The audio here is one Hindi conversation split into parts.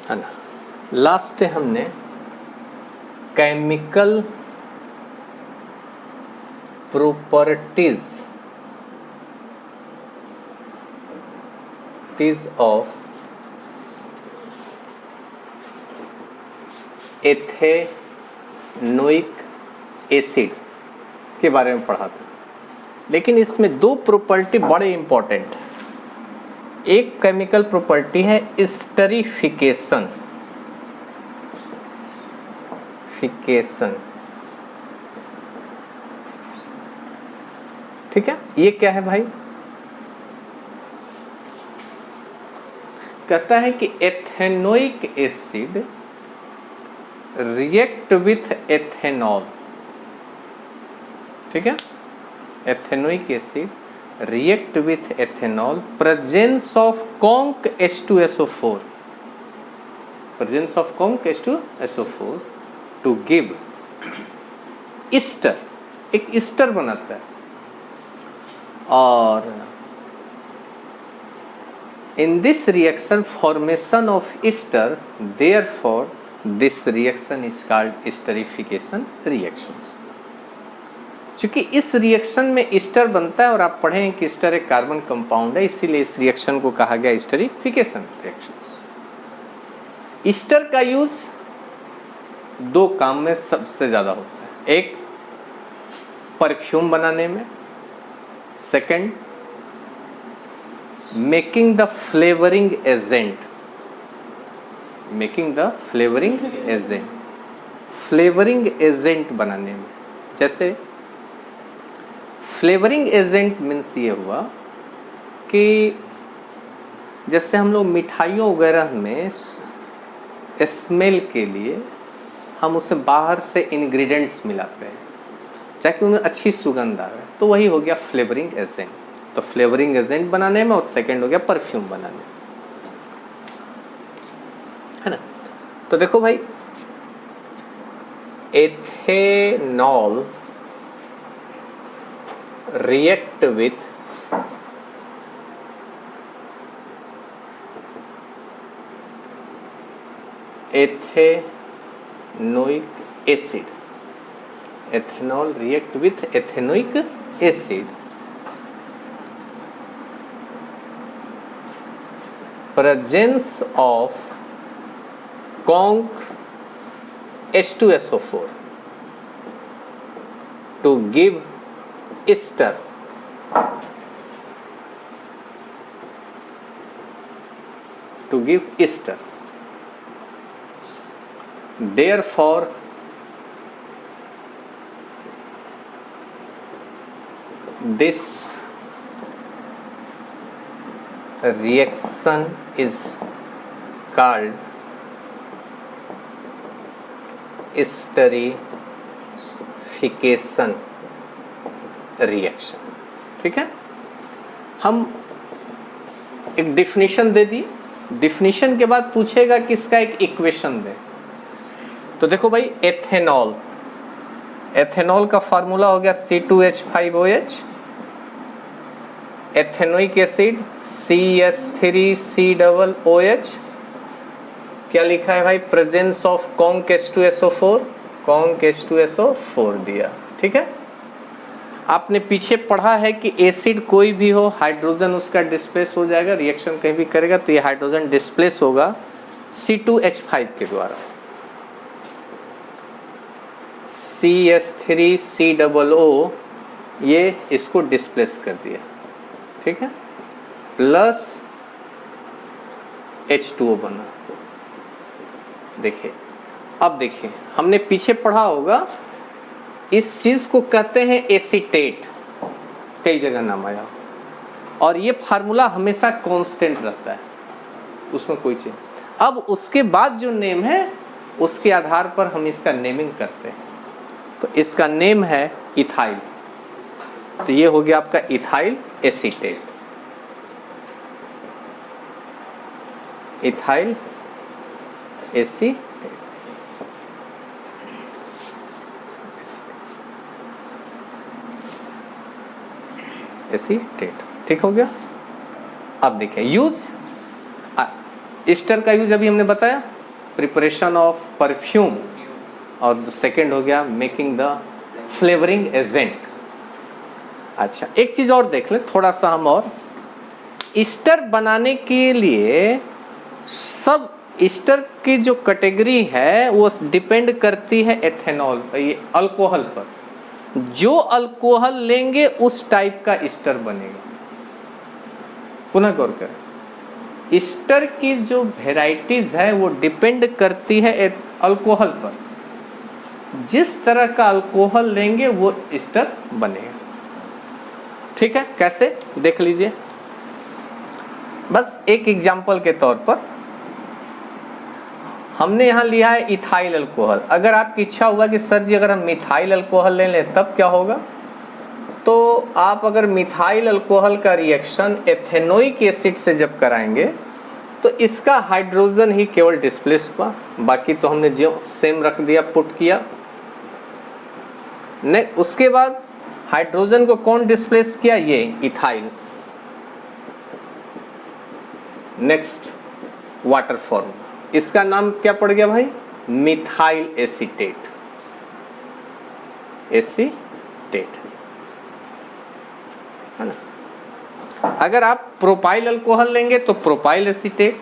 है ना। लास्ट हमने chemical properties of ethanoic acid के बारे में पढ़ा था, लेकिन इसमें दो प्रॉपर्टी बड़े इंपॉर्टेंट है। एक केमिकल प्रॉपर्टी है एस्टरिफिकेशन, ठीक है। ये क्या है भाई? कहता है कि ethanoic acid react with ethanol, ठीक है। Ethanoic acid react with ethanol, presence of conc H2SO4, presence of conc H2SO4 to give ester, एक ester बनाता है। और in this reaction formation of ester, therefore this reaction is called esterification reaction। चूंकि इस रिएक्शन में ईस्टर बनता है और आप पढ़ें कि ईस्टर एक कार्बन कंपाउंड है, इसीलिए इस रिएक्शन को कहा गया एस्टरिफिकेशन रिएक्शन। ईस्टर का यूज दो काम में सबसे ज्यादा होता है, एक परफ्यूम बनाने में, second making the flavouring agent, flavouring agent बनाने में। जैसे फ्लेवरिंग एजेंट मीन्स ये हुआ कि जैसे हम लोग मिठाइयों वगैरह में स्मेल के लिए हम उसे बाहर से इंग्रेडिएंट्स मिलाते हैं ताकि उनमें अच्छी सुगंध आए, तो वही हो गया फ्लेवरिंग एजेंट। तो फ्लेवरिंग एजेंट बनाने में, और सेकंड हो गया परफ्यूम बनाने में, है ना। तो देखो भाई, ethanol react with ethanoic acid, ethanol react with ethanoic acid, presence of conc H2SO4 to give ester, therefore this reaction is called esterification reaction, ठीक है। हम एक डिफिनीशन दे दी, डिफिनीशन के बाद पूछेगा कि इसका एक इक्वेशन दे। तो देखो भाई, एथेनॉल का फार्मूला हो गया C2H5OH, एथेनोइक एसिड CH3COOH, क्या लिखा है भाई? प्रेजेंस ऑफ conc H2SO4 दिया, ठीक है। आपने पीछे पढ़ा है कि एसिड कोई भी हो, हाइड्रोजन उसका डिस्प्लेस हो जाएगा, रिएक्शन कहीं भी करेगा तो ये हाइड्रोजन डिस्प्लेस होगा C2H5 के द्वारा, CH3COO ये इसको डिस्प्लेस कर दिया, ठीक है, प्लस H2O बना। देखिए, अब देखिए, हमने पीछे पढ़ा होगा, इस चीज को कहते हैं एसीटेट, कई जगह नाम आया, और ये फार्मूला हमेशा कांस्टेंट रहता है, उसमें कोई चीज। अब उसके बाद जो नेम है उसके आधार पर हम इसका नेमिंग करते हैं। तो इसका नेम है इथाइल, तो ये हो गया आपका ethyl acetate, ethyl acetate, acetate, ठीक हो गया। अब देखिए यूज, ईस्टर का यूज अभी हमने बताया, प्रिपरेशन ऑफ परफ्यूम, और सेकंड हो गया मेकिंग द फ्लेवरिंग एजेंट। अच्छा एक चीज और देख लें थोड़ा सा हम, और ईस्टर बनाने के लिए सब ईस्टर की जो कैटेगरी है वो डिपेंड करती है एथेनॉल, ये अल्कोहल पर। जो अल्कोहल लेंगे उस टाइप का ईस्टर बनेगा। पुनः गौर करें, ईस्टर की जो वेराइटीज है वो डिपेंड करती है अल्कोहल पर। जिस तरह का अल्कोहल लेंगे वो ईस्टर बनेगा। ठीक है, कैसे देख लीजिए, बस एक एग्जांपल के तौर पर हमने यहाँ लिया है इथाइल अल्कोहल। अगर आपकी इच्छा हुआ कि सर जी अगर हम मिथाइल अल्कोहल ले लें तब क्या होगा, तो आप अगर मिथाइल अल्कोहल का रिएक्शन एथेनोइक एसिड से जब कराएंगे तो इसका हाइड्रोजन ही केवल डिस्प्लेस हुआ, बाकी तो हमने जो सेम रख दिया, पुट किया। उसके बाद हाइड्रोजन को कौन डिस्प्लेस किया, ये इथाइल। नेक्स्ट वाटर फॉर्म, इसका नाम क्या पड़ गया भाई, मिथाइल एसीटेट। एसीटेट है ना। अगर आप प्रोपाइल अल्कोहल लेंगे तो प्रोपाइल एसीटेट,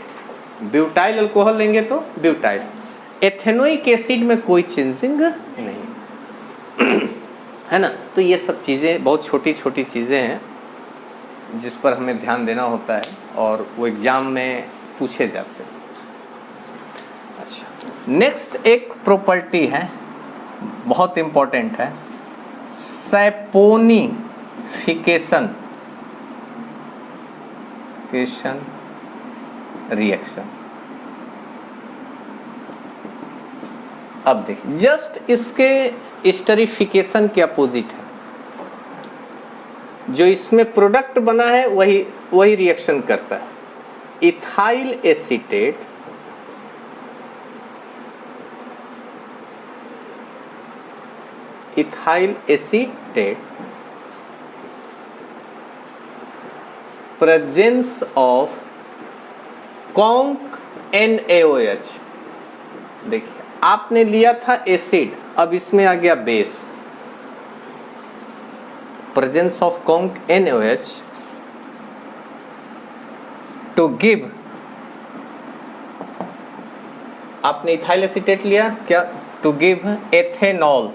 ब्यूटाइल अल्कोहल लेंगे तो ब्यूटाइल। एथेनोइक एसिड में कोई चेंजिंग नहीं है ना। तो ये सब चीज़ें बहुत छोटी छोटी चीज़ें हैं जिस पर हमें ध्यान देना होता है और वो एग्जाम में पूछे जाते हैं। अच्छा, नेक्स्ट एक प्रॉपर्टी है बहुत इंपॉर्टेंट है, सैपोनिफिकेशन रिएक्शन। अब देखिए जस्ट इसके एस्टरिफिकेशन के अपोजिट है, जो इसमें प्रोडक्ट बना है वही रिएक्शन करता है। Ethyl acetate presence of conc NaOH। देखिए आपने लिया था एसिड, अब इसमें आ गया base. Presence of conc NaOH to give, आपने इथाइल एसीटेट लिया क्या, to give ethanol.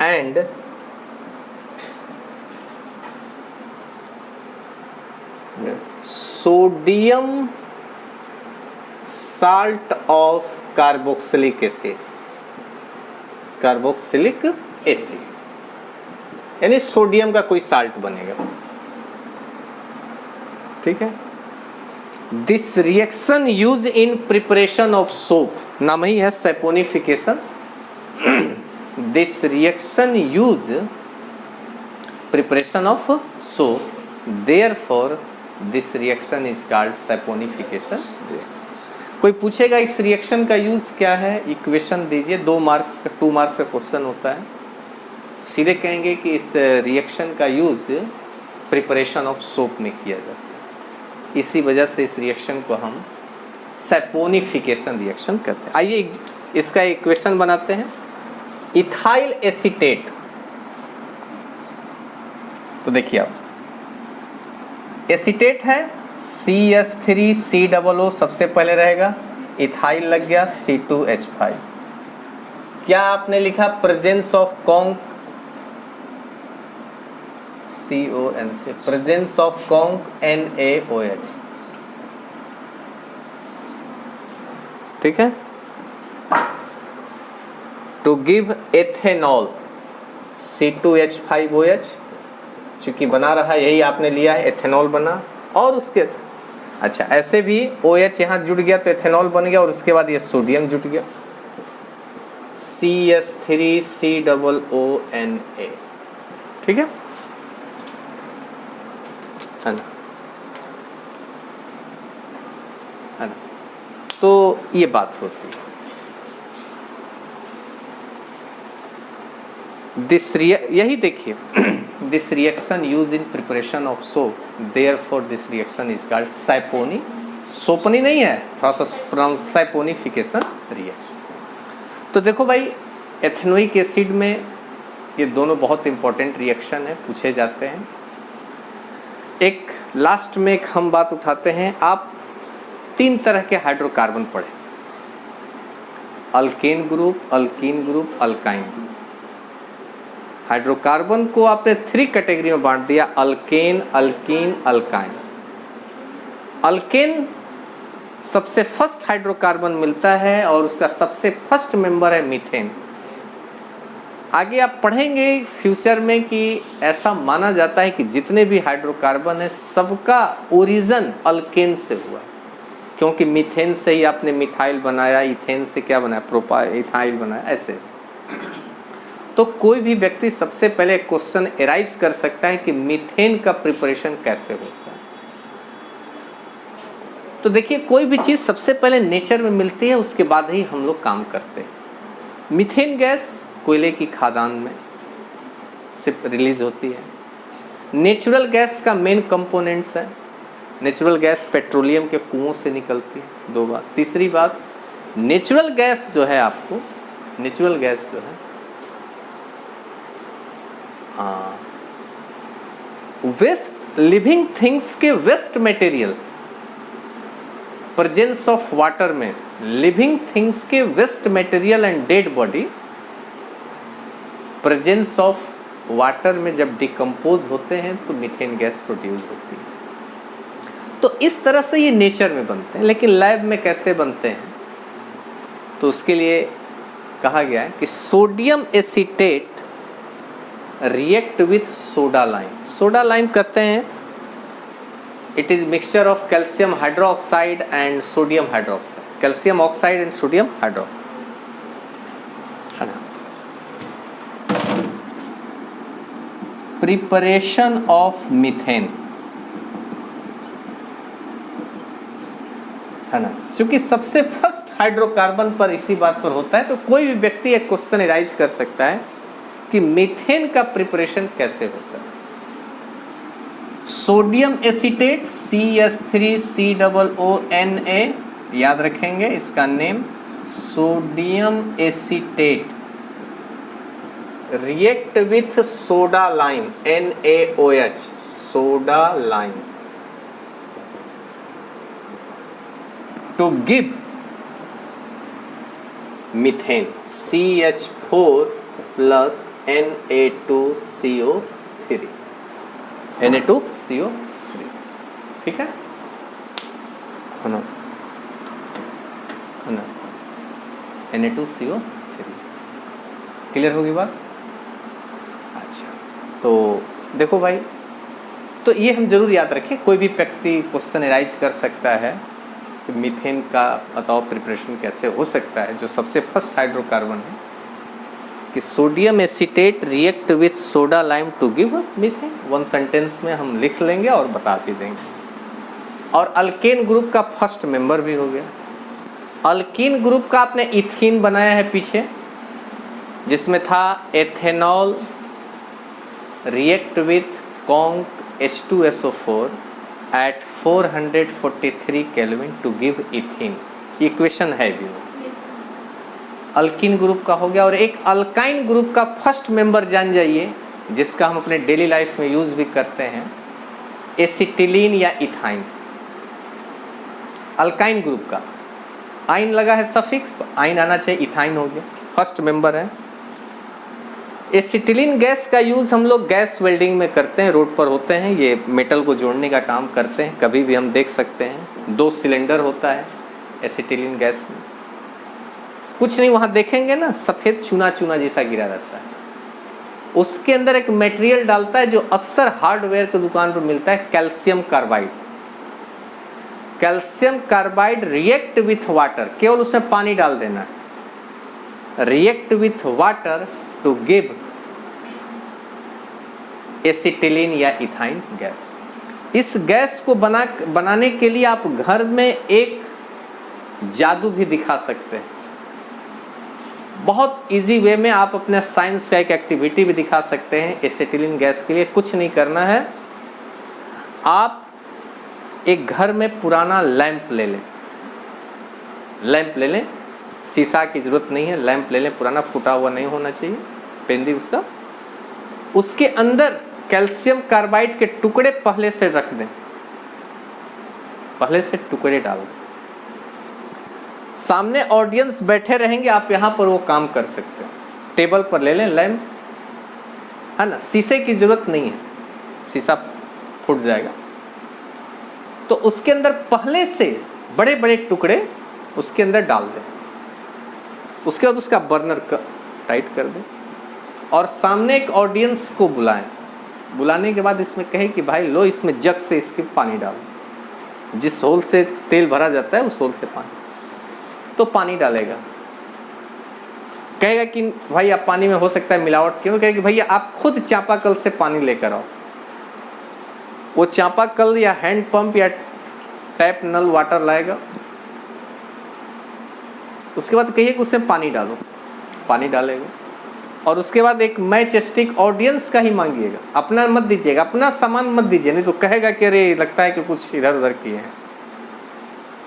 And sodium salt of carboxylic acid, यानी सोडियम का कोई साल्ट बनेगा। ठीक है, this reaction use in preparation of soap, नाम ही है saponification. This reaction use preparation of soap, therefore this reaction is called saponification. कोई पूछेगा इस रिएक्शन का यूज क्या है, इक्वेशन दीजिए, 2 मार्क्स का 2 मार्क्स का क्वेश्चन होता है। सीधे कहेंगे कि इस रिएक्शन का यूज प्रिपरेशन ऑफ सोप में किया जाता है, इसी वजह से इस रिएक्शन को हम सैपोनिफिकेशन रिएक्शन कहते हैं। आइए इसका इक्वेशन बनाते हैं। इथाइल एसीटेट, तो देखिए आप एसीटेट है CH3COO सबसे पहले रहेगा, इथाइल लग गया C2H5। क्या आपने लिखा, presence of conc CONC, presence of conc NaOH। ठीक है, टू गिव एथेनॉल C2H5OH, चूंकि बना रहा यही आपने लिया है, एथेनॉल बना। और उसके अच्छा ऐसे भी OH यहाँ जुड़ गया तो एथेनॉल बन गया, और उसके बाद ये सोडियम जुट गया CH3COONA। ठीक है ना, तो ये बात होती है। यही देखिए, this reaction use in preparation of soap, therefore this reaction is called सैपोनी, सोपनी नहीं है, थोड़ा सा सैपोनिफिकेशन रिएक्शन। तो देखो भाई, एथेनोइक एसिड में ये दोनों बहुत इंपॉर्टेंट रिएक्शन है, पूछे जाते हैं। एक लास्ट में एक हम बात उठाते हैं, आप 3 तरह के हाइड्रोकार्बन पढ़े, alkane group, alkyne group, alkyne group. Hydrocarbon को आपने 3 कैटेगरी में बांट दिया, अल्केन, अल्कीन, अल्काइन। अल्केन सबसे फर्स्ट हाइड्रोकार्बन मिलता है और उसका सबसे फर्स्ट मेंबर है मीथेन। आगे आप पढ़ेंगे फ्यूचर में कि ऐसा माना जाता है कि जितने भी हाइड्रोकार्बन है सबका ओरिजिन अल्केन से हुआ, क्योंकि मीथेन से ही आपने मिथाइल बनाया, इथेन से क्या बनाया, प्रोपाइथाइल बनाया, ऐसे। तो कोई भी व्यक्ति सबसे पहले क्वेश्चन एराइज कर सकता है कि मीथेन का प्रिपरेशन कैसे होता है। तो देखिए, कोई भी चीज़ सबसे पहले नेचर में मिलती है, उसके बाद ही हम लोग काम करते हैं। मीथेन गैस कोयले की खादान में सिर्फ रिलीज होती है। नेचुरल गैस का मेन कंपोनेंट्स है, नेचुरल गैस पेट्रोलियम के कुओं से निकलती है, 2 बात। तीसरी बात, नेचुरल गैस जो है आपको, नेचुरल गैस जो है, हाँ, वेस्ट लिविंग थिंग्स के waste material, presence of water में लिविंग थिंग्स के waste material and dead body, presence of water में जब डिकम्पोज होते हैं तो मीथेन गैस प्रोड्यूस होती है। तो इस तरह से ये नेचर में बनते हैं, लेकिन लैब में कैसे बनते हैं, तो उसके लिए कहा गया है कि sodium acetate react with soda lime. Soda lime कहते हैं it is mixture of calcium hydroxide and sodium hydroxide, calcium oxide and sodium hydroxide, है ना। प्रिपरेशन ऑफ मीथेन, है ना, क्योंकि सबसे फर्स्ट हाइड्रोकार्बन पर इसी बात पर होता है, तो कोई भी व्यक्ति एक क्वेश्चन एराइज कर सकता है कि मीथेन का प्रिपरेशन कैसे होता है। सोडियम एसीटेट CH3COONA, याद रखेंगे इसका name, sodium acetate react with soda lime, NaOH, soda lime, to give methane CH4 plus Na2CO3, Na2CO3, ठीक है ना, Na2CO3, क्लियर होगी बात। अच्छा, तो देखो भाई, तो ये हम जरूर याद रखें, कोई भी व्यक्ति क्वेश्चन एराइज कर सकता है कि मीथेन का बताओ प्रिपरेशन कैसे हो सकता है, जो सबसे फर्स्ट हाइड्रोकार्बन है, कि sodium acetate react with soda lime to give methane. 1 sentence में हम लिख लेंगे और बता भी देंगे। और अल्केन ग्रुप का फर्स्ट मेंबर भी हो गया। अल्कीन ग्रुप का आपने इथीन बनाया है पीछे, जिसमें था ethanol react with conc H2SO4 at 443 kelvin to give ethene, equation है भी। अल्कीन ग्रुप का हो गया। और एक अल्काइन ग्रुप का फर्स्ट मेंबर जान जाइए, जिसका हम अपने डेली लाइफ में यूज भी करते हैं, एसिटिलीन या इथाइन। अल्काइन ग्रुप का आइन लगा है सफिक्स, तो आइन आना चाहिए, इथाइन हो गया, फर्स्ट मेंबर है। एसिटिलीन गैस का यूज हम लोग गैस वेल्डिंग में करते हैं, रोड पर होते हैं, ये मेटल को जोड़ने का काम करते हैं। कभी भी हम देख सकते हैं 2 सिलेंडर होता है एसिटिलीन गैस में, कुछ नहीं, वहाँ देखेंगे ना सफ़ेद चूना चूना जैसा गिरा रहता है, उसके अंदर एक मटेरियल डालता है जो अक्सर हार्डवेयर की दुकान पर मिलता है, calcium carbide. Calcium carbide react with water, केवल उसमें पानी डाल देना है, react with water to give acetylene या इथाइन गैस। इस गैस को बनाने के लिए आप घर में एक जादू भी दिखा सकते हैं। बहुत इजी वे में आप अपने साइंस का एक एक्टिविटी भी दिखा सकते हैं। एसिटिलीन गैस के लिए कुछ नहीं करना है, आप एक घर में पुराना लैंप ले लें, लैंप ले लें, शीशा की जरूरत नहीं है, लैंप ले लें, पुराना फूटा हुआ नहीं होना चाहिए पेंदी उसका। उसके अंदर कैल्शियम कार्बाइड के टुकड़े पहले से रख दें, पहले से टुकड़े डाल दें। सामने ऑडियंस बैठे रहेंगे, आप यहाँ पर वो काम कर सकते हैं। टेबल पर ले लें लैंप, है ना, शीशे की जरूरत नहीं है, शीशा फूट जाएगा। तो उसके अंदर पहले से बड़े बड़े टुकड़े उसके अंदर डाल दें। उसके बाद उसका बर्नर टाइट कर दें और सामने एक ऑडियंस को बुलाएं। बुलाने के बाद इसमें कहे कि भाई लो, इसमें जग से इसके पानी डालो, जिस होल से तेल भरा जाता है उस होल से पानी, तो पानी डालेगा। कहेगा कि भाई आप पानी में हो सकता है मिलावट, क्यों? कहेगा कि भैया आप खुद चापाकल से पानी लेकर आओ। वो चापाकल या हैंड पंप या टैप नल वाटर लाएगा। उसके बाद कहिए कि उसमें पानी डालो, पानी डालेगा। और उसके बाद एक मैच स्टिक ऑडियंस का ही मांगिएगा, अपना मत दीजिएगा, अपना सामान मत दीजिए, नहीं तो कहेगा कि अरे लगता है कि कुछ इधर उधर किए हैं।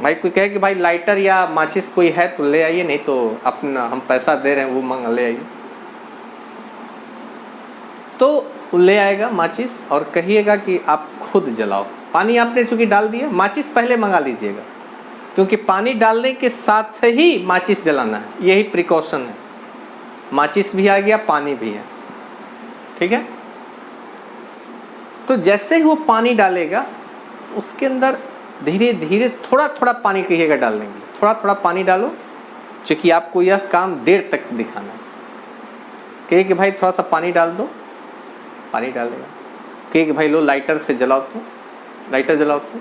भाई कोई कहे कि भाई लाइटर या माचिस कोई है तो ले आइए, नहीं तो अपना हम पैसा दे रहे हैं वो मंगा ले आइए। तो ले आएगा माचिस और कहिएगा कि आप खुद जलाओ। पानी आपने चूंकि डाल दिया, माचिस पहले मंगा लीजिएगा, क्योंकि पानी डालने के साथ ही माचिस जलाना है, यही प्रिकॉशन है। माचिस भी आ गया, पानी भी है, ठीक है। तो जैसे ही वो पानी डालेगा उसके अंदर धीरे धीरे थोड़ा थोड़ा पानी कहिएगा डाल देंगे, थोड़ा थोड़ा पानी डालो, क्योंकि आपको यह काम देर तक दिखाना है। कहिए कि भाई थोड़ा सा पानी डाल दो, पानी डालेगा। कहिए कि भाई लो लाइटर से जलाओ, तो लाइटर जलाओ, तो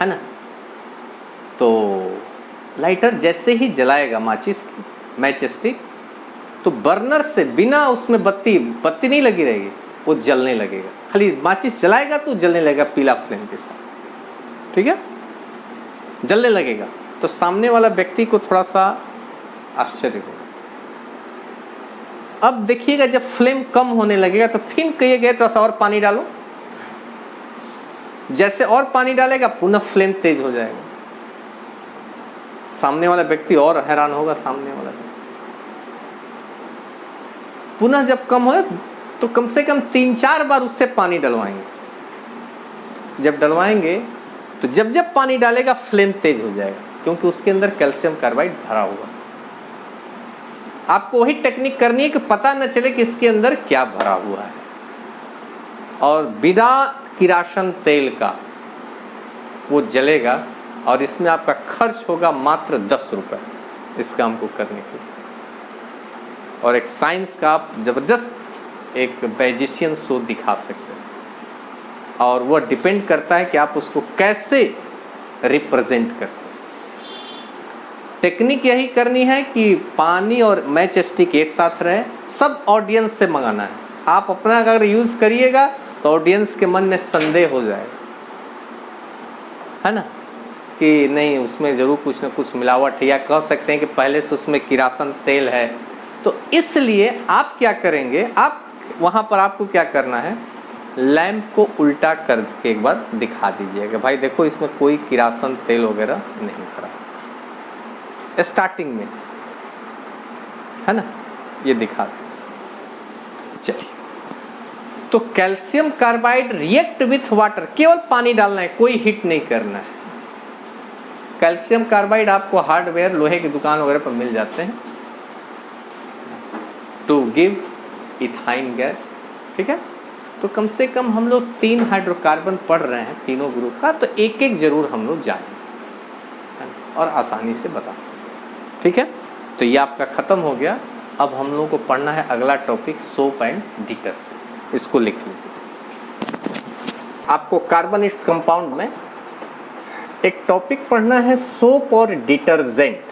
है ना। तो लाइटर जैसे ही जलाएगा माचिस की मैच स्टिक, तो बर्नर से बिना उसमें बत्ती नहीं लगी रहेगी, वो जलने लगेगा। खाली माचिस जलाएगा तो जलने लगेगा पीला फ्लेम के साथ, ठीक है, जलने लगेगा। तो सामने वाला व्यक्ति को थोड़ा सा आश्चर्य होगा। अब देखिएगा जब फ्लेम कम होने लगेगा तो फिर कहिएगा थोड़ा सा और पानी डालो। जैसे और पानी डालेगा पुनः फ्लेम तेज हो जाएगा। सामने वाला व्यक्ति और हैरान होगा, सामने वाला पुनः जब कम हो तो कम से कम 3-4 बार उससे पानी डलवाएंगे। जब डलवाएंगे तो जब जब पानी डालेगा फ्लेम तेज हो जाएगा, क्योंकि उसके अंदर कैल्शियम कार्बाइड भरा हुआ। आपको वही टेक्निक करनी है कि पता न चले कि इसके अंदर क्या भरा हुआ है। और बिना किरासन तेल का वो जलेगा और इसमें आपका खर्च होगा मात्र 10 रुपए इस काम को करने के लिए। और एक साइंस का आप जबरदस्त एक मैजिशियन शो दिखा सकते हैं, और वह डिपेंड करता है कि आप उसको कैसे रिप्रेजेंट करते हैं। टेक्निक यही करनी है कि पानी और मैच स्टिक एक साथ रहे, सब ऑडियंस से मंगाना है। आप अपना अगर यूज करिएगा तो ऑडियंस के मन में संदेह हो जाएगा, है ना, कि नहीं उसमें जरूर कुछ न कुछ मिलावट है, या कह सकते हैं कि पहले से उसमें किरासन तेल है। तो इसलिए आप क्या करेंगे, आप वहां पर आपको क्या करना है, लैंप को उल्टा करके एक बार दिखा दीजिएगा, भाई देखो इसमें कोई किरासन तेल वगैरह नहीं भरा, स्टार्टिंग में, है ना, ये दिखा दो। चलिए, तो calcium carbide react with water, केवल पानी डालना है, कोई हीट नहीं करना है। कैल्शियम कार्बाइड आपको हार्डवेयर लोहे की दुकान वगैरह पर मिल जाते हैं, टू गिव इथाइन गैस, ठीक है। तो कम से कम हम लोग 3 हाइड्रोकार्बन पढ़ रहे हैं, तीनों ग्रुप का, तो एक एक जरूर हम लोग जानेंगे और आसानी से बता सकते, ठीक है। तो ये आपका खत्म हो गया। अब हम लोगों को पढ़ना है अगला टॉपिक, सोप एंड डिटर्जेंट। इसको लिख लीजिए। आपको कार्बनिट्स कंपाउंड में एक टॉपिक पढ़ना है, सोप और डिटर्जेंट।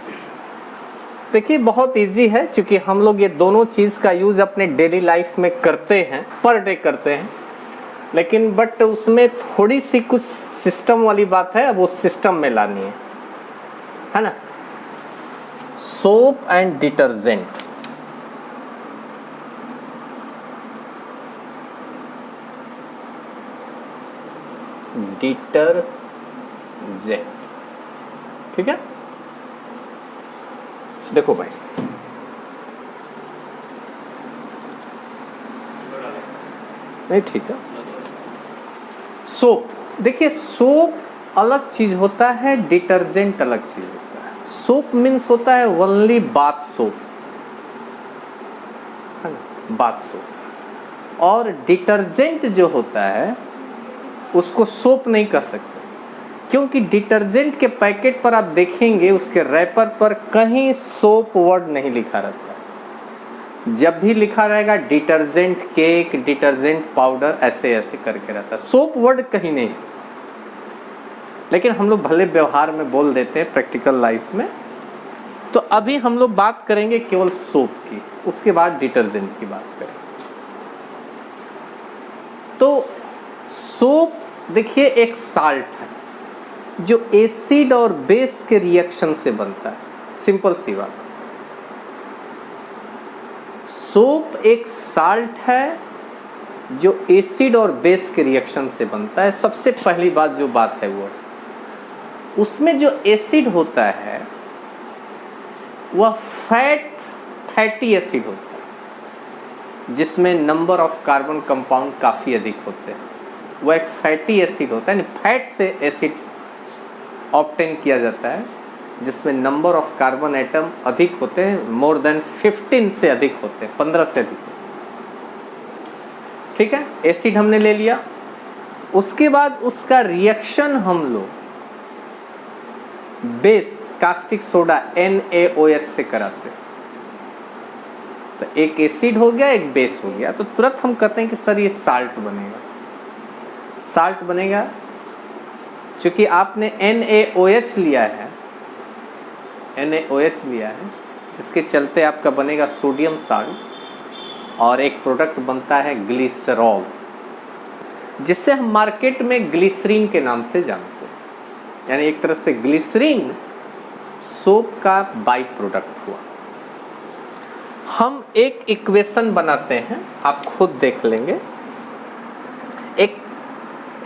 देखिए बहुत इजी है, क्योंकि हम लोग ये दोनों चीज़ का यूज़ अपने डेली लाइफ में करते हैं, पर डे करते हैं, लेकिन बट उसमें थोड़ी सी कुछ सिस्टम वाली बात है, अब वो सिस्टम में लानी है ना। Soap and detergent. डिटर्जेंट, ठीक है। देखो भाई, नहीं ठीक है। सोप, देखिए सोप अलग चीज होता है, डिटर्जेंट अलग चीज होता है। सोप मीन्स होता है ओनली बाथ सोप, है ना, बाथ सोप। और डिटर्जेंट जो होता है उसको सोप नहीं कर सकते, क्योंकि डिटर्जेंट के पैकेट पर आप देखेंगे उसके रैपर पर कहीं सोप वर्ड नहीं लिखा रहता। जब भी लिखा रहेगा डिटर्जेंट केक, डिटर्जेंट पाउडर, ऐसे ऐसे करके रहता है, सोप वर्ड कहीं नहीं। लेकिन हम लोग भले व्यवहार में बोल देते हैं प्रैक्टिकल लाइफ में। तो अभी हम लोग बात करेंगे केवल सोप की, उसके बाद डिटर्जेंट की बात करेंगे। तो सोप देखिए एक साल्ट है जो एसिड और बेस के रिएक्शन से बनता है, सिंपल सी बात। सोप एक साल्ट है जो एसिड और बेस के रिएक्शन से बनता है। सबसे पहली बात जो बात है वो, उसमें जो एसिड होता है वह फैटी एसिड होता है, जिसमें नंबर ऑफ कार्बन कंपाउंड काफ़ी अधिक होते हैं। वह एक फैटी एसिड होता है, फैट से एसिड ऑब्टेन किया जाता है, जिसमें नंबर ऑफ कार्बन एटम अधिक होते हैं, मोर देन 15 से अधिक होते हैं, 15 से अधिक। ठीक है, एसिड हमने ले लिया। उसके बाद उसका रिएक्शन हम लोग बेस कास्टिक सोडा NaOH से कराते हैं। तो एक एसिड हो गया, एक बेस हो गया, तो तुरंत हम कहते हैं कि सर ये साल्ट बनेगा। साल्ट बनेगा क्योंकि आपने NaOH लिया है, NaOH लिया है, जिसके चलते आपका बनेगा सोडियम साल्ट, और एक प्रोडक्ट बनता है ग्लिसरॉल, जिससे हम मार्केट में ग्लिसरीन के नाम से जानते हैं। यानी एक तरह से ग्लिसरीन सोप का बाई प्रोडक्ट हुआ। हम एक इक्वेशन बनाते हैं, आप खुद देख लेंगे।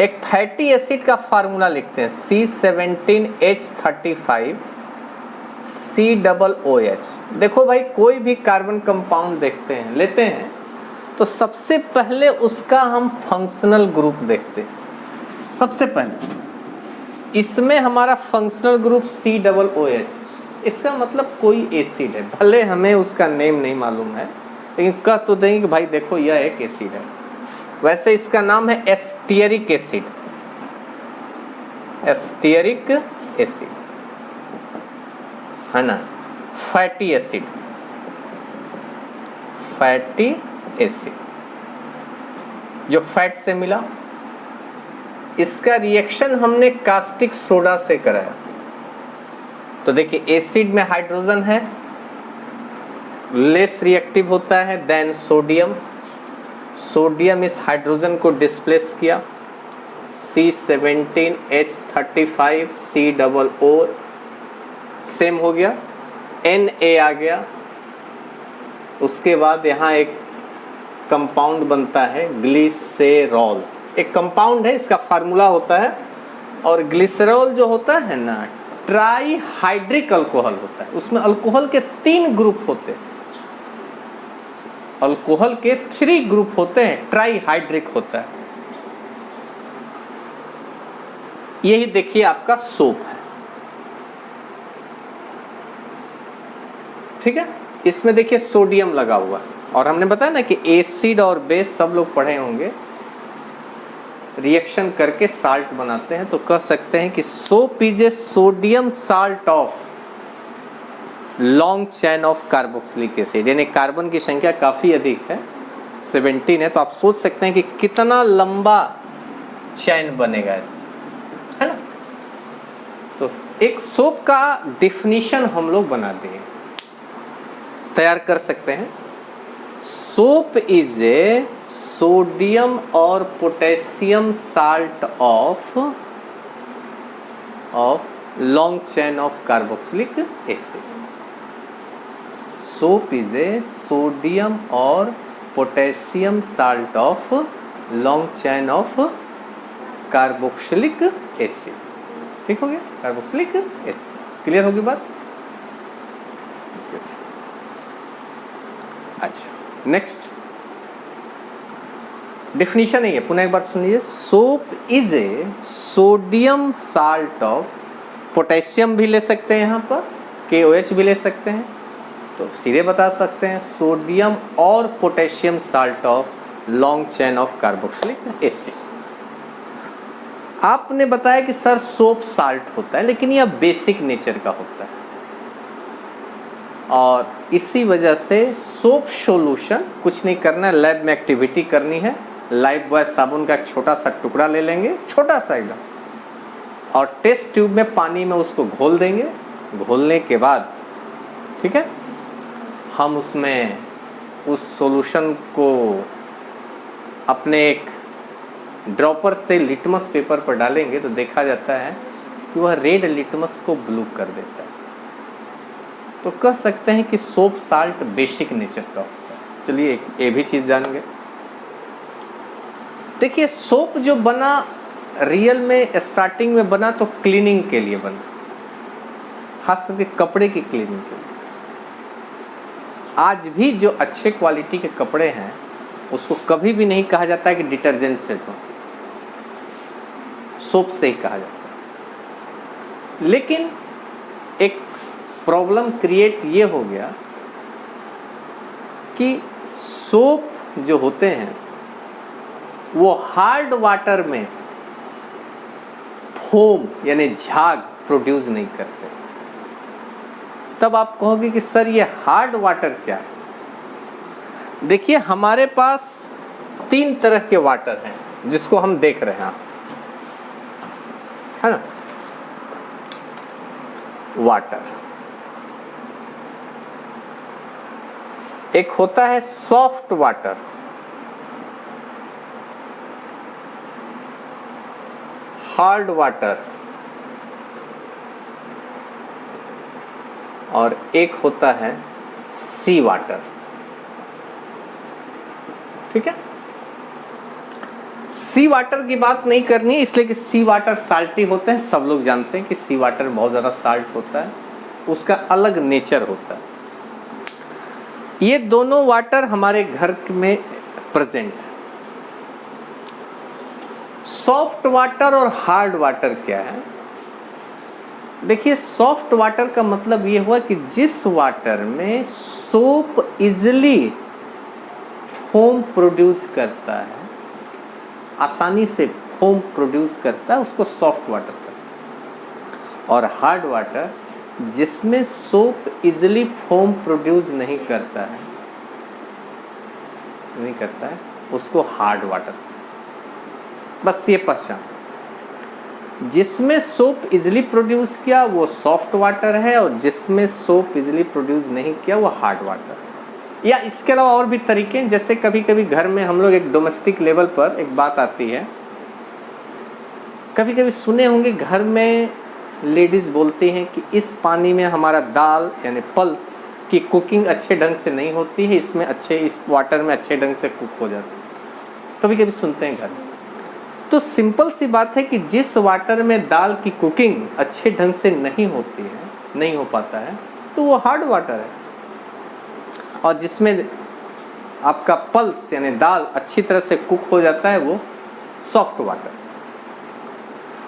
एक फैटी एसिड का फार्मूला लिखते हैं, C17H35COOH। देखो भाई, कोई भी कार्बन कंपाउंड देखते हैं, लेते हैं, तो सबसे पहले उसका हम फंक्शनल ग्रुप देखते हैं। सबसे पहले इसमें हमारा फंक्शनल ग्रुप COOH, इसका मतलब कोई एसिड है, भले हमें उसका नेम नहीं मालूम है, लेकिन कह तो देंगे कि भाई देखो यह एक एसिड है। वैसे इसका नाम है एस्टियरिक एसिड, एस्टियरिक एसिड, है ना। फैटी एसिड, फैटी एसिड जो फैट से मिला, इसका रिएक्शन हमने कास्टिक सोडा से कराया। तो देखिए एसिड में हाइड्रोजन है, लेस रिएक्टिव होता है देन सोडियम। सोडियम इस हाइड्रोजन को डिस्प्लेस किया, C17H35COO सेम हो गया, Na आ गया। उसके बाद यहाँ एक कंपाउंड बनता है ग्लिसरॉल, एक कंपाउंड है, इसका फार्मूला होता है। और ग्लिसरॉल जो होता है ना, ट्राई हाइड्रिक अल्कोहल होता है, उसमें अल्कोहल के 3 ग्रुप होते हैं, अल्कोहल के 3 ग्रुप होते हैं, ट्राई हाइड्रिक होता है। यही देखिए आपका सोप है, ठीक है। इसमें देखिए सोडियम लगा हुआ, और हमने बताया ना कि एसिड और बेस सब लोग पढ़े होंगे, रिएक्शन करके साल्ट बनाते हैं। तो कह सकते हैं कि soap is a sodium salt of long chain of carboxylic acid. यानी कार्बन की संख्या काफ़ी अधिक है, 17 है, तो आप सोच सकते हैं कि कितना लंबा चेन बनेगा ऐसे, है ना। तो एक सोप का डिफिनीशन हम लोग बना दें, तैयार कर सकते हैं। सोप इज ए सोडियम और potassium salt of long chain of carboxylic acid. Soap is a sodium और potassium salt of long chain of carboxylic acid. ठीक हो गया, कार्बोक्सिलिक एसिड। क्लियर होगी बात? अच्छा, नेक्स्ट डेफिनेशन है, पुनः एक बार सुनिए। Soap is a sodium salt of, potassium भी ले सकते हैं यहाँ पर, KOH भी ले सकते हैं, तो सीधे बता सकते हैं सोडियम और potassium salt of long chain of carboxylic acid. आपने बताया कि सर सोप साल्ट होता है, लेकिन यह बेसिक नेचर का होता है और इसी वजह से सोप सॉल्यूशन कुछ नहीं करना है, लैब में एक्टिविटी करनी है। लाइफ बॉय साबुन का एक छोटा सा टुकड़ा ले लेंगे, छोटा सा एकदम, और टेस्ट ट्यूब में पानी में उसको घोल देंगे। घोलने के बाद ठीक है, हम उसमें उस सॉल्यूशन को अपने एक ड्रॉपर से लिटमस पेपर पर डालेंगे तो देखा जाता है कि वह रेड लिटमस को ब्लू कर देता है। तो कह सकते हैं कि सोप साल्ट बेसिक नेचर का होता है। चलिए ये भी चीज़ जान गए। देखिए सोप जो बना रियल में स्टार्टिंग में बना तो क्लीनिंग के लिए बना, खास करके कपड़े की क्लीनिंग के लिए। आज भी जो अच्छे क्वालिटी के कपड़े हैं उसको कभी भी नहीं कहा जाता है कि डिटर्जेंट से धो, सोप से ही कहा जाता है। लेकिन एक प्रॉब्लम क्रिएट ये हो गया कि सोप जो होते हैं वो हार्ड वाटर में फोम यानी झाग प्रोड्यूस नहीं करते। तब आप कहोगे कि सर ये हार्ड वाटर क्या है? देखिए हमारे पास 3 तरह के वाटर हैं जिसको हम देख रहे हैं, है ना। वाटर एक होता है सॉफ्ट वाटर, हार्ड वाटर, और एक होता है सी वाटर। ठीक है, सी वाटर की बात नहीं करनी है इसलिए कि सी वाटर साल्टी होते हैं। सब लोग जानते हैं कि सी वाटर बहुत ज़्यादा साल्ट होता है, उसका अलग नेचर होता है। ये दोनों वाटर हमारे घर में प्रेजेंट है। सॉफ्ट वाटर और हार्ड वाटर क्या है? देखिए सॉफ्ट वाटर का मतलब ये हुआ कि जिस वाटर में सोप इजिली फोम प्रोड्यूस करता है, आसानी से फोम प्रोड्यूस करता है, उसको सॉफ्ट वाटर कहते हैं। और हार्ड वाटर जिसमें सोप इजिली फोम प्रोड्यूस नहीं करता है उसको हार्ड वाटर। बस ये पहचान, जिसमें सोप इजिली प्रोड्यूस किया वो सॉफ्ट वाटर है और जिसमें सोप इजिली प्रोड्यूस नहीं किया वो हार्ड वाटर। या इसके अलावा और भी तरीके हैं, जैसे कभी कभी घर में हम लोग एक डोमेस्टिक लेवल पर एक बात आती है, कभी कभी सुने होंगे घर में लेडीज़ बोलती हैं कि इस पानी में हमारा दाल यानी पल्स की कुकिंग अच्छे ढंग से नहीं होती है, इसमें इस वाटर में अच्छे ढंग से कुक हो जाती है। कभी कभी सुनते हैं घर में। तो सिंपल सी बात है कि जिस वाटर में दाल की कुकिंग अच्छे ढंग से नहीं होती है, नहीं हो पाता है, तो वो हार्ड वाटर है। और जिसमें आपका पल्स यानी दाल अच्छी तरह से कुक हो जाता है वो सॉफ्ट वाटर।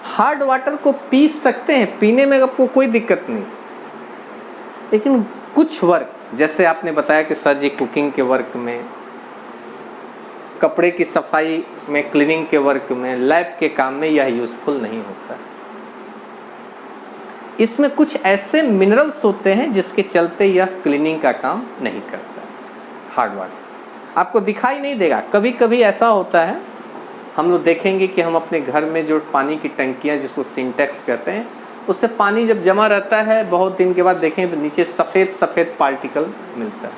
हार्ड वाटर को पी सकते हैं, पीने में आपको कोई दिक्कत नहीं, लेकिन कुछ वर्क जैसे आपने बताया कि सर जी कुकिंग के वर्क में, कपड़े की सफाई में, क्लीनिंग के वर्क में, लैब के काम में यह यूज़फुल नहीं होता। इसमें कुछ ऐसे मिनरल्स होते हैं जिसके चलते यह क्लीनिंग का काम नहीं करता। हार्ड वाटर आपको दिखाई नहीं देगा। कभी कभी ऐसा होता है, हम लोग देखेंगे कि हम अपने घर में जो पानी की टंकियाँ जिसको सिंटेक्स कहते हैं, उससे पानी जब जमा रहता है बहुत दिन के बाद देखें तो नीचे सफ़ेद सफ़ेद पार्टिकल मिलता है,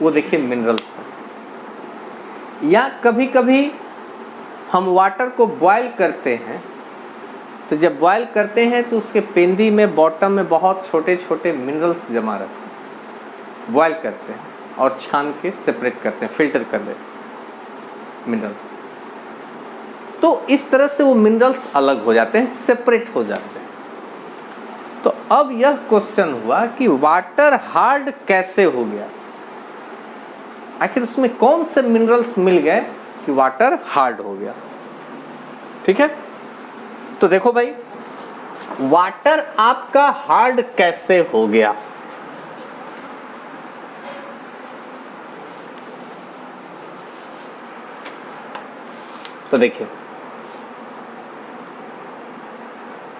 वो देखिए मिनरल्स। या कभी कभी हम वाटर को बॉयल करते हैं, तो जब बॉयल करते हैं तो उसके पेंदी में, बॉटम में बहुत छोटे छोटे मिनरल्स जमा रहते हैं। बॉयल करते हैं और छान के सेपरेट करते हैं, फिल्टर कर लेते हैं मिनरल्स। तो इस तरह से वो मिनरल्स अलग हो जाते हैं, सेपरेट हो जाते हैं। तो अब यह क्वेश्चन हुआ कि वाटर हार्ड कैसे हो गया, आखिर उसमें कौन से मिनरल्स मिल गए कि वाटर हार्ड हो गया। ठीक है, तो देखो भाई, वाटर आपका हार्ड कैसे हो गया। तो देखिए,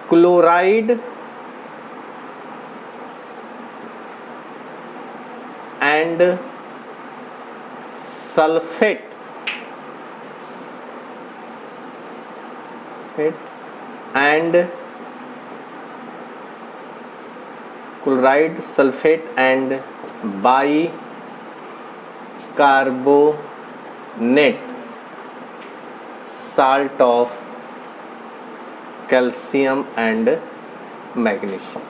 chloride and sulphate and chloride, sulfate and bicarbonate salt of calcium and magnesium।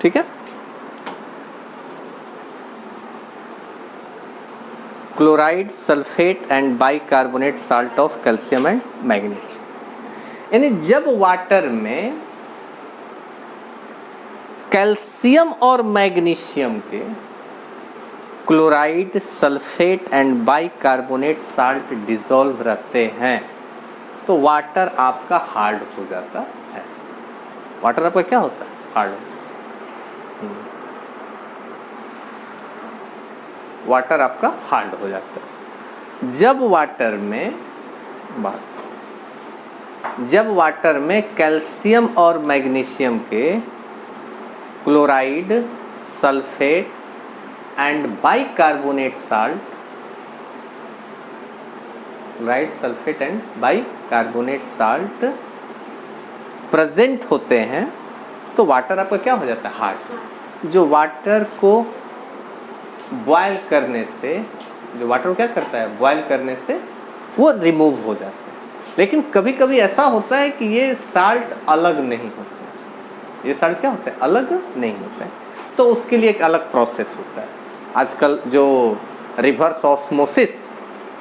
ठीक है, chloride, sulphate and bicarbonate salt of calcium and magnesium. यानी जब वाटर में कैल्शियम और मैग्नीशियम के chloride, sulphate and bicarbonate salt dissolve रहते हैं तो वाटर आपका हार्ड हो जाता है। वाटर आपका क्या होता है? हार्ड। वाटर आपका हार्ड हो जाता है जब वाटर में कैल्शियम और मैग्नीशियम के chloride, sulphate and bicarbonate salt, chloride, sulphate and bicarbonate salt present होते हैं तो वाटर आपका क्या हो जाता है? हार्ड। जो वाटर को बॉयल करने से, जो वाटर को क्या करता है? बॉयल करने से वो रिमूव हो जाता है। लेकिन कभी कभी ऐसा होता है कि ये साल्ट अलग नहीं होते, ये साल्ट क्या होते हैं? अलग नहीं होते हैं। तो उसके लिए एक अलग प्रोसेस होता है। आजकल जो रिवर्स ऑस्मोसिस,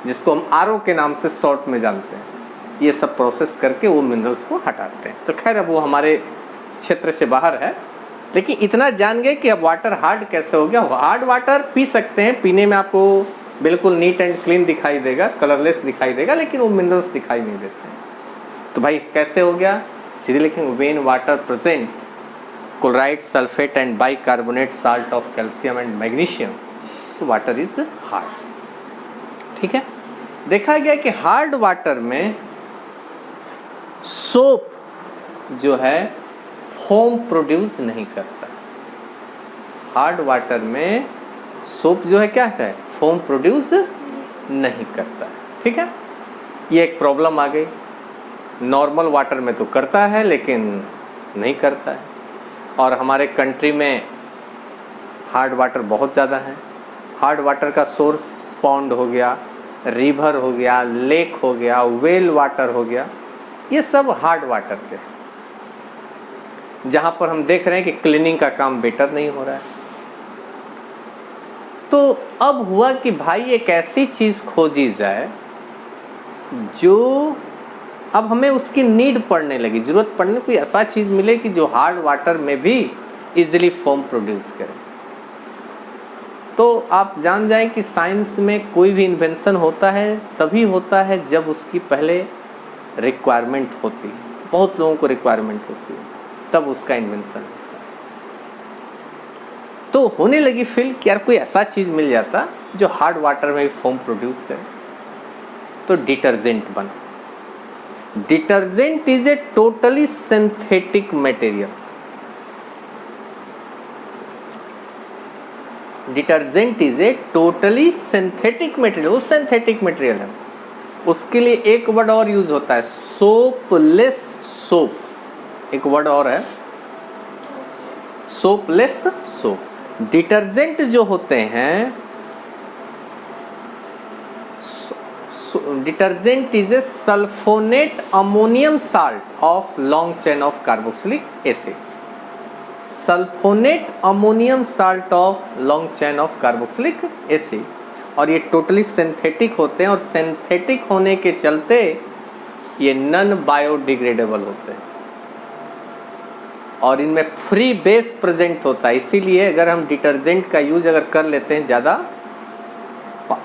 जिसको हम आरओ के नाम से शॉर्ट में जानते हैं, ये सब प्रोसेस करके वो मिनरल्स को हटाते हैं। तो खैर अब वो हमारे क्षेत्र से बाहर है, लेकिन इतना जान गए कि अब वाटर हार्ड कैसे हो गया। हार्ड वाटर पी सकते हैं, पीने में आपको बिल्कुल नीट एंड क्लीन दिखाई देगा, कलरलेस दिखाई देगा, लेकिन वो मिनरल्स दिखाई नहीं देते हैं। तो भाई कैसे हो गया? सीधे लिखेंगे, when water present chloride, sulphate and bicarbonate salt of calcium and magnesium, तो वाटर इज हार्ड। ठीक है, देखा गया कि हार्ड वाटर में सोप जो है फोम प्रोड्यूस नहीं करता। हार्ड वाटर में सोप जो है क्या है? फोम प्रोड्यूस नहीं करता। ठीक है, ये एक प्रॉब्लम आ गई। नॉर्मल वाटर में तो करता है लेकिन नहीं करता है। और हमारे कंट्री में हार्ड वाटर बहुत ज़्यादा है। हार्ड वाटर का सोर्स पॉन्ड हो गया, रिवर हो गया, लेक हो गया, वेल वाटर हो गया, ये सब हार्ड वाटर के हैं, जहाँ पर हम देख रहे हैं कि क्लीनिंग का काम बेटर नहीं हो रहा है। तो अब हुआ कि भाई एक ऐसी चीज़ खोजी जाए जो अब हमें उसकी नीड पड़ने लगी, ज़रूरत पड़ने, कोई ऐसा चीज़ मिले कि जो हार्ड वाटर में भी इजीली फोम प्रोड्यूस करे। तो आप जान जाएं कि साइंस में कोई भी इन्वेंशन होता है तभी होता है जब उसकी पहले रिक्वायरमेंट होती है, बहुत लोगों को रिक्वायरमेंट होती है, तब उसका इन्वेंशन होता है। तो होने लगी फील कि यार कोई ऐसा चीज़ मिल जाता जो हार्ड वाटर में भी फोम प्रोड्यूस करे। तो डिटर्जेंट बना। Detergent is a totally synthetic material. Detergent is a totally synthetic material. वो सिंथेटिक मटेरियल है, उसके लिए एक वर्ड और यूज होता है, सोपलेस सोप। एक वर्ड और है, सोपलेस सोप। डिटर्जेंट जो होते हैं detergent is a sulphonate ammonium salt of long chain of carboxylic acid. Sulphonate ammonium salt of long chain of carboxylic acid, और ये टोटली सिंथेटिक होते हैं, और सिंथेटिक होने के चलते ये नॉन बायोडिग्रेडेबल होते हैं और इनमें फ्री बेस प्रेजेंट होता है। इसीलिए अगर हम डिटर्जेंट का यूज अगर कर लेते हैं ज़्यादा,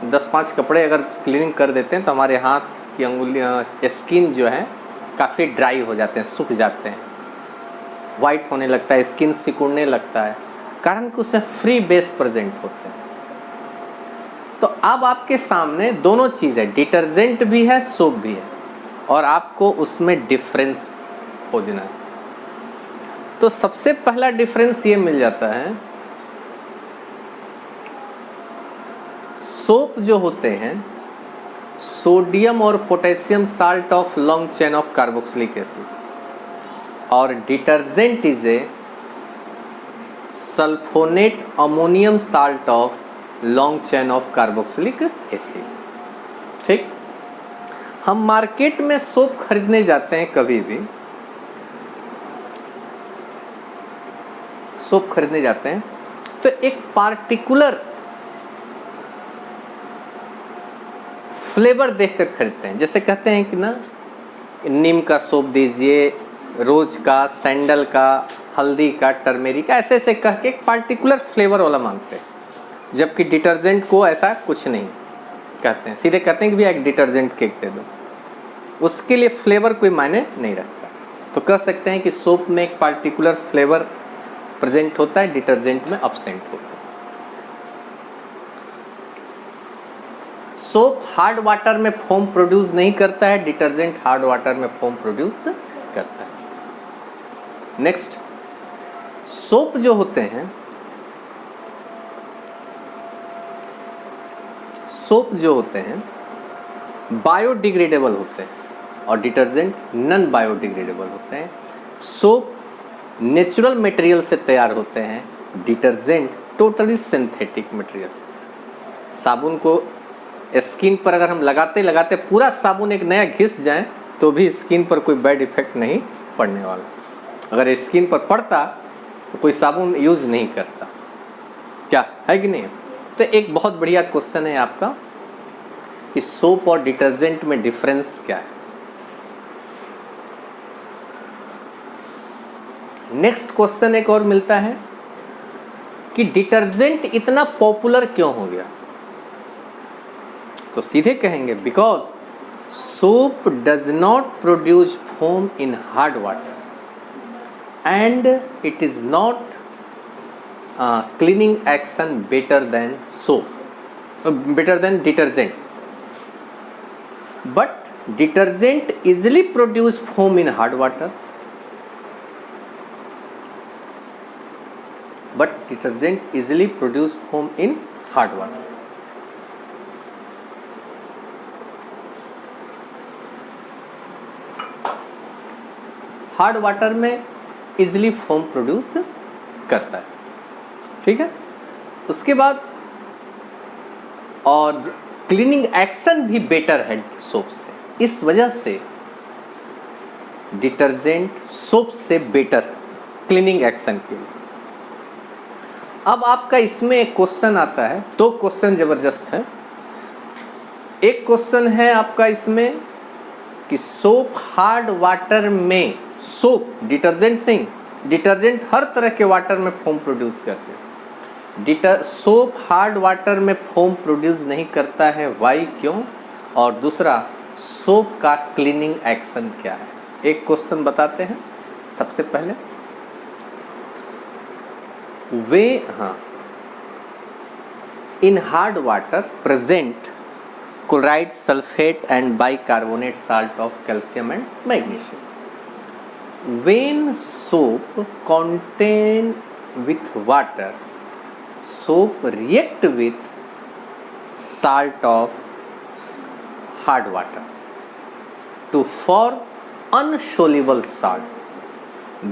10-5 कपड़े अगर क्लीनिंग कर देते हैं तो हमारे हाथ की अंगुलियाँ, स्किन जो है काफ़ी ड्राई हो जाते हैं, सूख जाते हैं, वाइट होने लगता है, स्किन सिकुड़ने लगता है, कारण कि उसमें फ्री बेस प्रेजेंट होते हैं। तो अब आपके सामने दोनों चीज़ है, डिटर्जेंट भी है, सोप भी है, और आपको उसमें डिफरेंस खोजना है। तो सबसे पहला डिफरेंस ये मिल जाता है, सोप जो होते हैं सोडियम और potassium salt of long chain of carboxylic acid, और detergent is a sulphonate ammonium salt of long chain of carboxylic acid. ठीक, हम मार्केट में सोप खरीदने जाते हैं, कभी भी सोप खरीदने जाते हैं तो एक पार्टिकुलर फ्लेवर देखकर खरीदते हैं। जैसे कहते हैं कि ना, नीम का सोप दीजिए, रोज का, सैंडल का, हल्दी का, टर्मेरिक का, ऐसे ऐसे कह के एक पार्टिकुलर फ्लेवर वाला मांगते हैं। जबकि डिटर्जेंट को ऐसा कुछ नहीं कहते हैं, सीधे कहते हैं कि भैया एक डिटर्जेंट केक दे दो। उसके लिए फ्लेवर कोई मायने नहीं रखता। तो कह सकते हैं कि सोप में एक पार्टिकुलर फ्लेवर प्रेजेंट होता है, डिटर्जेंट में एब्सेंट होता है। सोप हार्ड वाटर में फोम प्रोड्यूस नहीं करता है, डिटर्जेंट हार्ड वाटर में फोम प्रोड्यूस करता है। नेक्स्ट, सोप जो होते हैं, सोप जो होते हैं बायोडिग्रेडेबल होते हैं और डिटर्जेंट नॉन बायोडिग्रेडेबल होते हैं। सोप नेचुरल मटेरियल से तैयार होते हैं, डिटर्जेंट टोटली सिंथेटिक मटेरियल। साबुन को स्किन पर अगर हम लगाते लगाते पूरा साबुन एक नया घिस जाए तो भी स्किन पर कोई बैड इफेक्ट नहीं पड़ने वाला। अगर स्किन पर पड़ता तो कोई साबुन यूज़ नहीं करता, क्या है कि नहीं? तो एक बहुत बढ़िया क्वेश्चन है आपका कि सोप और डिटर्जेंट में डिफरेंस क्या है। नेक्स्ट क्वेश्चन एक और मिलता है कि डिटर्जेंट इतना पॉपुलर क्यों हो गया। तो सीधे कहेंगे because soap does not produce foam in hard water and it is not cleaning action better than soap, better than detergent, but detergent easily produce foam in hard water, but detergent easily produce foam in hard water. Hard water में इजिली फोम प्रोड्यूस करता है, ठीक है। उसके बाद और क्लीनिंग एक्शन भी बेटर है सोप से, इस वजह से डिटर्जेंट सोप से बेटर क्लीनिंग एक्शन के लिए। अब आपका इसमें एक क्वेश्चन आता है, दो क्वेश्चन जबरदस्त है। एक क्वेश्चन है आपका इसमें कि सोप हार्ड वाटर में, सोप डिटर्जेंट नहीं, डिटर्जेंट हर तरह के वाटर में फोम प्रोड्यूस करते हैं, सोप हार्ड वाटर में फोम प्रोड्यूस नहीं करता है, वाई, क्यों? और दूसरा, सोप का क्लीनिंग एक्शन क्या है। एक क्वेश्चन बताते हैं सबसे पहले वे, हाँ, in hard water present chloride, sulphate and bicarbonate salt of calcium and magnesium. When soap contain with water, soap react with salt of hard water to form unsoluble salt.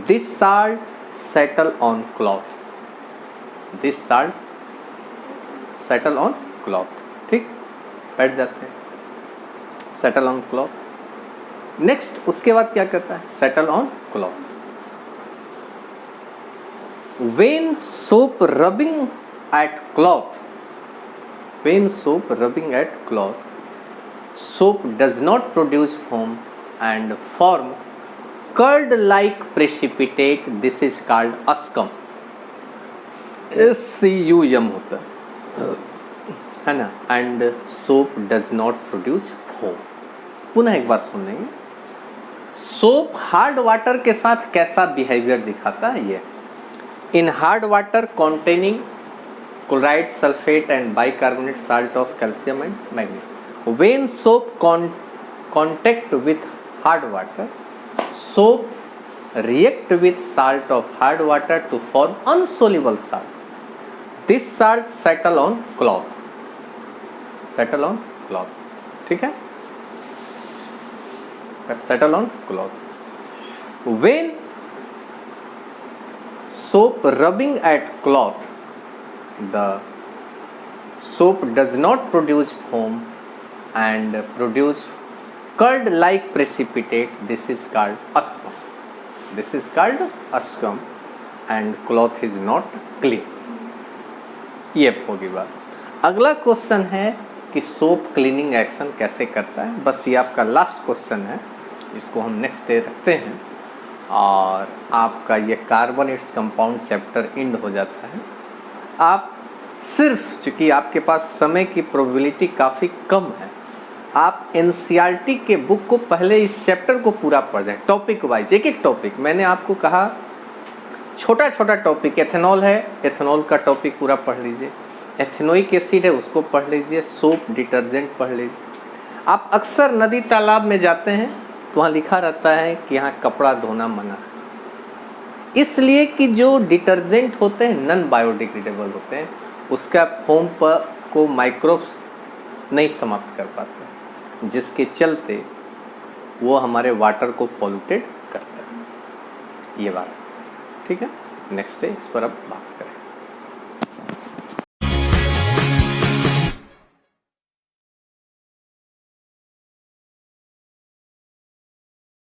This salt settle on cloth. This salt settle on cloth. ठीक, बैठ जाते हैं। Settle on cloth. नेक्स्ट उसके बाद क्या करता है, settle on cloth. When soap rubbing at cloth, when soap rubbing at cloth, soap does not produce foam and form curd like precipitate, this is called ascum, SCUM होता है ना। and soap does not produce foam। पुनः एक बात सुन लेंगे, सोप हार्ड वाटर के साथ कैसा बिहेवियर दिखाता है ये। In hard water containing chloride, sulphate and bicarbonate salt of calcium and magnesium. When soap contact with hard water, soap react with salt of hard water to form insoluble salt. This salt settle on cloth, settle on cloth, ठीक है, settle on cloth. When soap rubbing at cloth, the soap does not produce foam and produce curd like precipitate, this is called ascum, this is called ascum and cloth is not clean। ये होगी बात। अगला क्वेश्चन है कि सोप क्लीनिंग एक्शन कैसे करता है, बस ये आपका लास्ट क्वेश्चन है, इसको हम नेक्स्ट डे रखते हैं और आपका ये carbon its compound chapter and हो जाता है। आप सिर्फ, चूँकि आपके पास समय की प्रोबेबिलिटी काफ़ी कम है, आप एनसीईआरटी के बुक को पहले इस चैप्टर को पूरा पढ़ जाए, टॉपिक वाइज, एक एक टॉपिक। मैंने आपको कहा छोटा छोटा टॉपिक, एथेनॉल है, एथेनॉल का टॉपिक पूरा पढ़ लीजिए, एथेनोइक एसिड है उसको पढ़ लीजिए, सोप डिटर्जेंट पढ़ लीजिए। आप अक्सर नदी तालाब में जाते हैं तो वहाँ लिखा रहता है कि यहाँ कपड़ा धोना मना है, इसलिए कि जो डिटर्जेंट होते हैं नॉन बायोडिग्रेडेबल होते हैं, उसका फोम पर को माइक्रोब्स नहीं समाप्त कर पाते, जिसके चलते वो हमारे वाटर को पॉल्यूटेड करता है। ये बात ठीक है, नेक्स्ट डे इस पर अब बात करें।